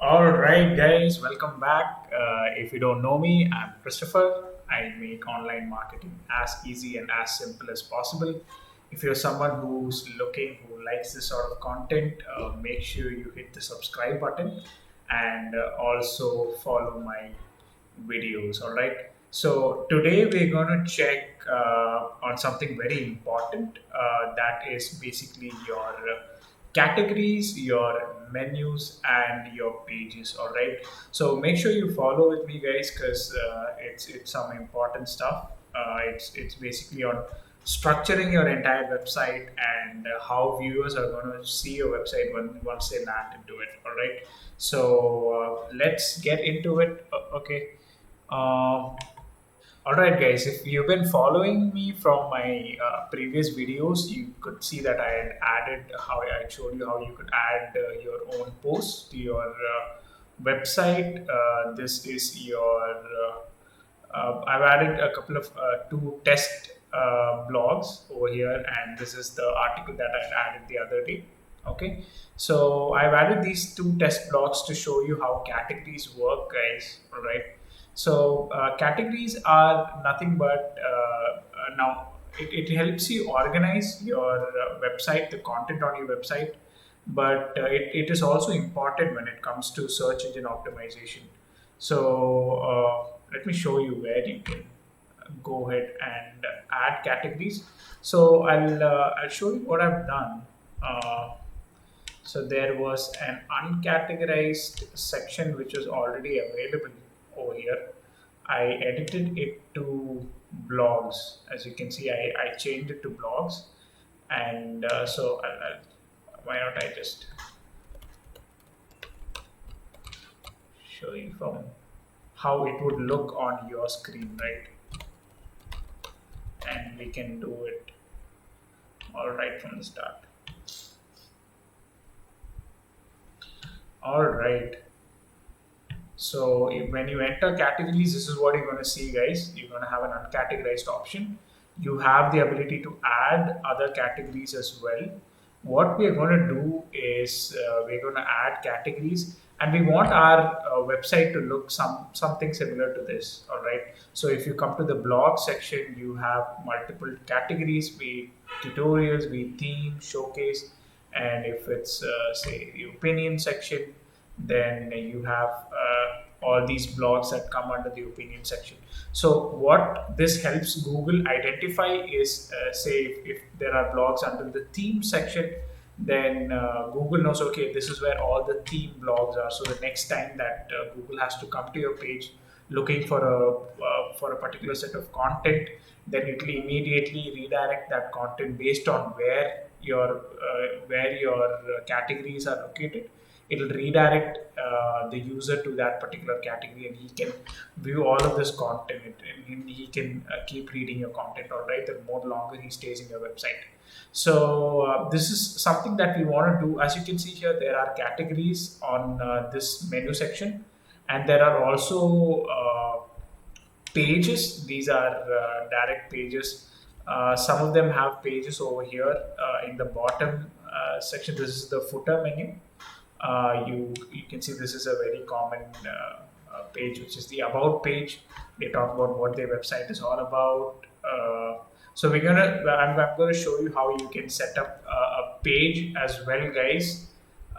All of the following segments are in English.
All right, guys, welcome back. If you don't know me, I'm Christopher. I make online marketing as easy and as simple as possible. If you're someone who's looking, who likes this sort of content, make sure you hit the subscribe button and also follow my videos. All right. So today we're going to check on something very important. That is basically your categories, your menus, and your pages. All right. So make sure you follow with me, guys, because it's some important stuff. It's basically on structuring your entire website and how viewers are going to see your website once they land into it. All right. So let's get into it. Okay. Um, all right, guys. If you've been following me from my previous videos, you could see that I had added how I showed you how you could add your own posts to your website. This is your. I've added a couple of two test blogs over here, and this is the article that I added the other day. Okay, so I've added these two test blogs to show you how categories work, guys. All right. So categories are nothing but now it helps you organize your website, the content on your website, but it is also important when it comes to search engine optimization. So let me show you where you can go ahead and add categories. So I'll show you what I've done. So there was an uncategorized section which was already available over here. I edited it to blogs. As you can see, I changed it to blogs. And why not I just show you from how it would look on your screen, right? And we can do it all right from the start. All right. So when you enter categories, this is what you're going to see, guys. You're going to have an uncategorized option. You have the ability to add other categories as well. What we are going to do is we're going to add categories, and we want our website to look something similar to this. All right. So if you come to the blog section, you have multiple categories, be it tutorials, be it theme, showcase, and if it's say the opinion section, then you have all these blogs that come under the opinion section. So what this helps Google identify is say if there are blogs under the theme section, then Google knows, okay, this is where all the theme blogs are. So the next time that Google has to come to your page looking for a particular set of content, then it will immediately redirect that content based on where your categories are located. It'll redirect the user to that particular category, and he can view all of this content, and he can keep reading your content, all right, the more longer he stays in your website. So this is something that we want to do. As you can see here, there are categories on this menu section, and there are also pages. These are direct pages. Some of them have pages over here in the bottom section. This is the footer menu. You can see this is a very common page, which is the about page. They talk about what their website is all about. So I'm gonna show you how you can set up a page as well, guys,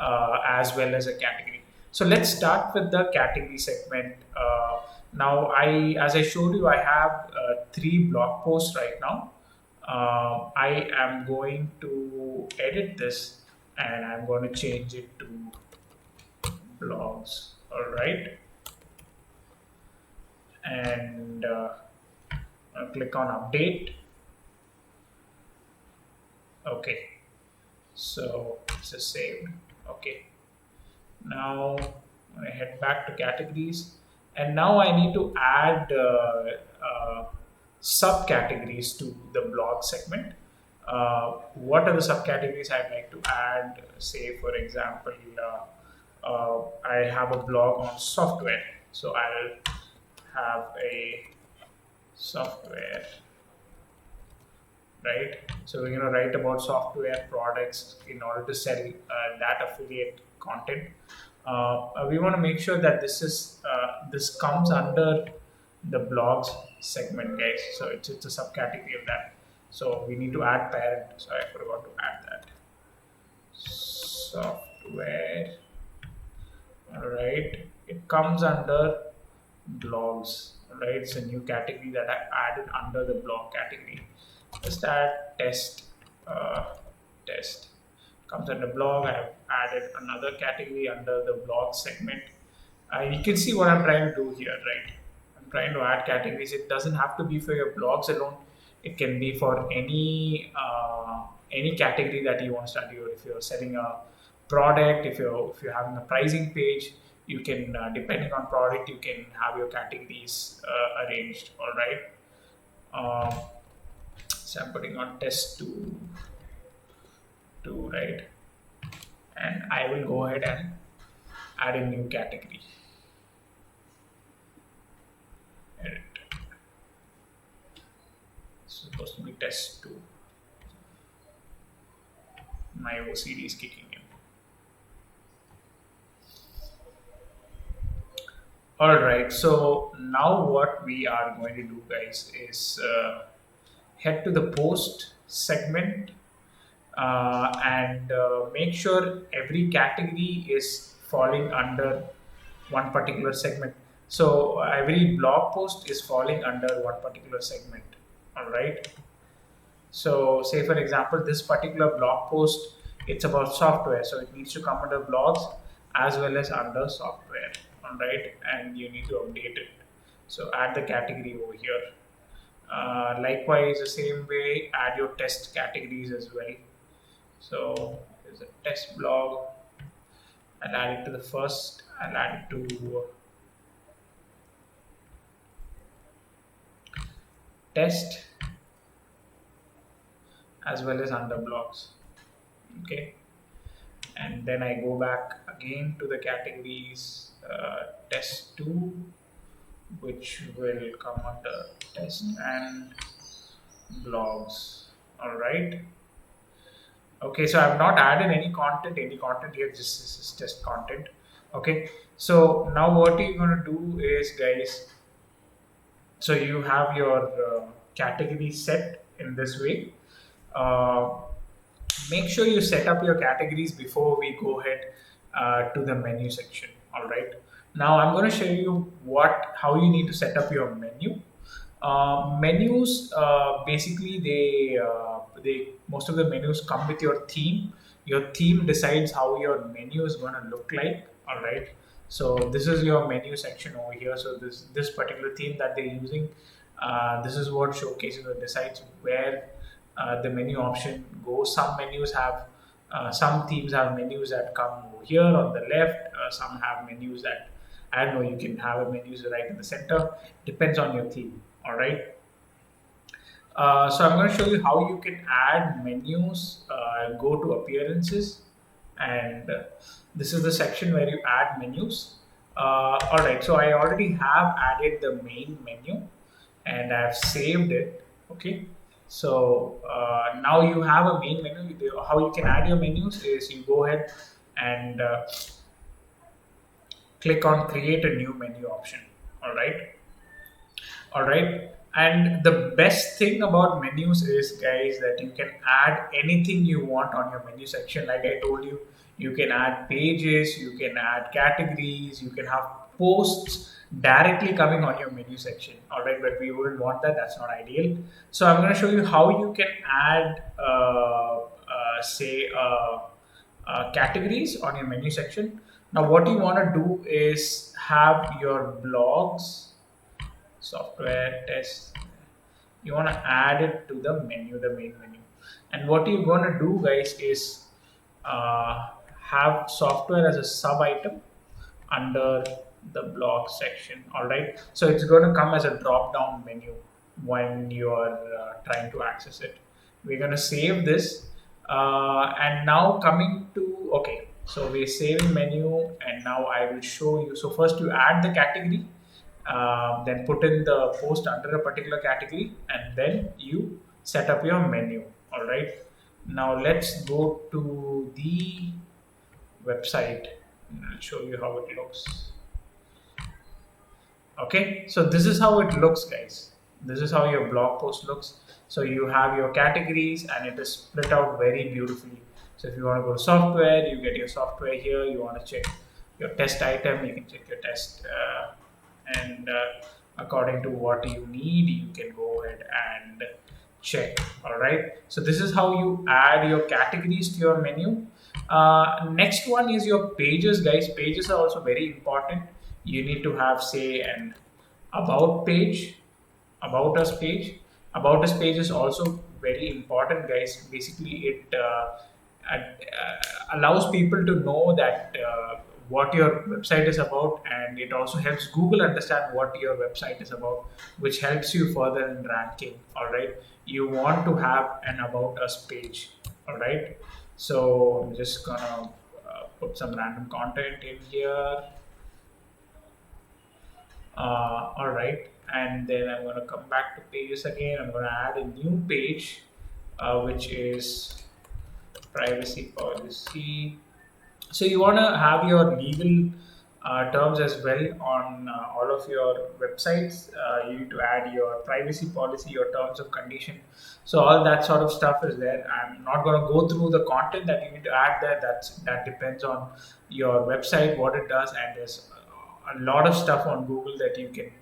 as well as a category. So let's start with the category segment. Now, as I showed you, I have three blog posts right now. I am going to edit this, and I'm going to change it to blogs. All right, and I'll click on update. Okay, so this is saved. Okay, now I head back to categories, and now I need to add subcategories to the blog segment. What are the subcategories I'd like to add? Say, for example, I have a blog on software, so I'll have a software, right? So we're going to write about software products in order to sell that affiliate content. We want to make sure that this comes under the blogs segment, guys. So it's a subcategory of that. So we need to add parent. So I forgot to add that software. All right, it comes under blogs. All right, it's a new category that I added under the blog category. Just add test. Test comes under blog. I have added another category under the blog segment. You can see what I'm trying to do here, right? I'm trying to add categories. It doesn't have to be for your blogs alone. It can be for any category that you want to study, or if you're selling a product, if you're having a pricing page, you can depending on product, you can have your categories arranged. All right. Um, so I'm putting on test two, right, and I will go ahead and add a new category. Edit. It's supposed to be test 2. My OCD is kicking in. All right, so now what we are going to do, guys, is head to the post segment and make sure every category is falling under one particular segment. So every blog post is falling under one particular segment. All right. So say for example, this particular blog post, it's about software. So it needs to come under blogs as well as under software. All right. And you need to update it. So add the category over here. Likewise, the same way, add your test categories as well. So there's a test blog. I'll add it to the first. I'll add it to test as well as under blogs. Okay, and then I go back again to the categories test 2, which will come under test and blogs. All right. Okay, so I've not added any content here, just this is test content. Okay, so now what you're going to do is, guys, so you have your category set in this way. Make sure you set up your categories before we go ahead to the menu section. All right, now I'm going to show you how you need to set up your menu. Menus, basically they most of the menus come with your theme. Your theme decides how your menu is going to look like. All right, so this is your menu section over here. So this particular theme that they're using, this is what showcases or decides where the menu option goes. Some themes have menus that come over here on the left. Some have menus that, I don't know, you can have a menus right in the center. Depends on your theme. All right. So I'm going to show you how you can add menus. Go to appearances, and this is the section where you add menus. All right. So I already have added the main menu, and I've saved it. Okay. So now you have a main menu. How you can add your menus is you go ahead and click on create a new menu option. All right. All right. And the best thing about menus is, guys, that you can add anything you want on your menu section. Like I told you, you can add pages, you can add categories, you can have posts directly coming on your menu section. All right, but we wouldn't want that. That's not ideal. So I'm going to show you how you can add, say, categories on your menu section. Now, what you want to do is have your blogs, software test, you want to add it to the menu, the main menu. And what you're going to do, guys, is have software as a sub item under the blog section. All right, so it's going to come as a drop down menu when you're trying to access it. We're going to save this, and now coming to, okay, so we're saving menu, and now I will show you. So first you add the category, then put in the post under a particular category, and then you set up your menu. All right, now let's go to the website I'll show you how it looks. Okay, so this is how it looks, guys. This is how your blog post looks. So you have your categories and it is split out very beautifully. So if you want to go to software, you get your software here. You want to check your test item, you can check your test, and according to what you need, you can go ahead and check. All right, so this is how you add your categories to your menu. Next one is your pages, guys. Pages are also very important. You need to have, say, an about page, about us page. About us page is also very important, guys. Basically it allows people to know that what your website is about, and it also helps Google understand what your website is about, which helps you further in ranking. All right, you want to have an about us page. All right, so I'm just gonna put some random content in here. All right, and then I'm going to come back to pages again. I'm going to add a new page, which is privacy policy. So you want to have your legal terms as well on all of your websites. You need to add your privacy policy, your terms of condition. So all that sort of stuff is there. I'm not going to go through the content that you need to add there. That depends on your website, what it does, and there's a lot of stuff on Google that you can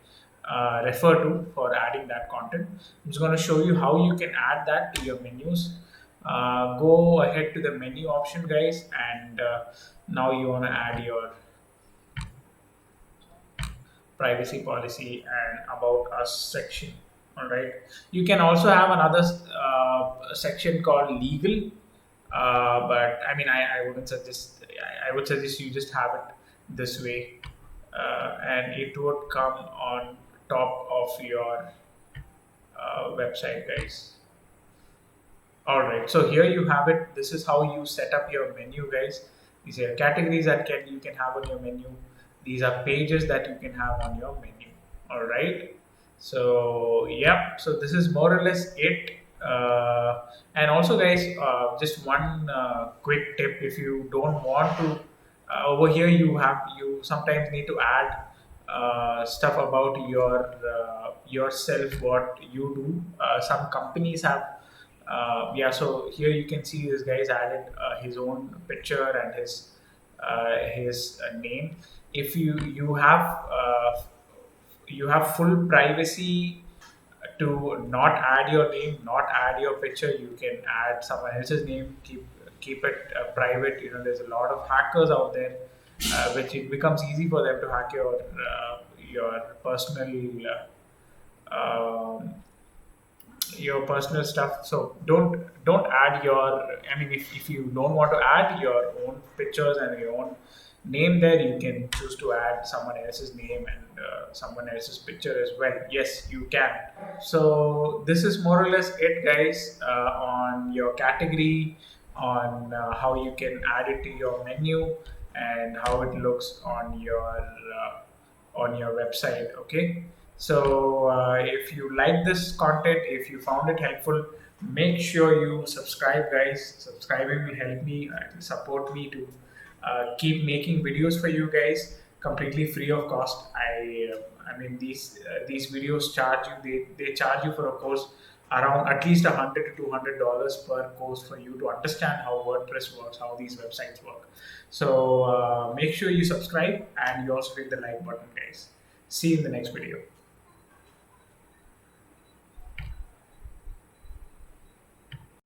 refer to for adding that content. I'm just going to show you how you can add that to your menus. Go ahead to the menu option, guys, and now you want to add your privacy policy and about us section. All right, you can also have another section called legal, but I mean, I wouldn't suggest. I would suggest you just have it this way, and it would come on top of your website, guys. All right, so here you have it. This is how you set up your menu, guys. These are categories that you can have on your menu. These are pages that you can have on your menu. All right. So yeah, so this is more or less it. And also, guys, just one quick tip: if you don't want to, over here you sometimes need to add stuff about yourself, what you do. Some companies have yeah, so here you can see this guy's added his own picture and his name. If you have full privacy to not add your name, not add your picture, you can add someone else's name. Keep it private. You know, there's a lot of hackers out there, which it becomes easy for them to hack your personal stuff. So don't add your, I mean, if you don't want to add your own pictures and your own name there, you can choose to add someone else's name and someone else's picture as well. Yes, you can. So this is more or less it, guys, on your category, on how you can add it to your menu, and how it looks on your website. Okay, so if you like this content, if you found it helpful, make sure you subscribe, guys. Subscribing will help me, support me to keep making videos for you guys completely free of cost. I mean, these videos charge you, they charge you for a course around at least $100 to $200 per course for you to understand how WordPress works, how these websites work. So make sure you subscribe and you also hit the like button, guys. See you in the next video.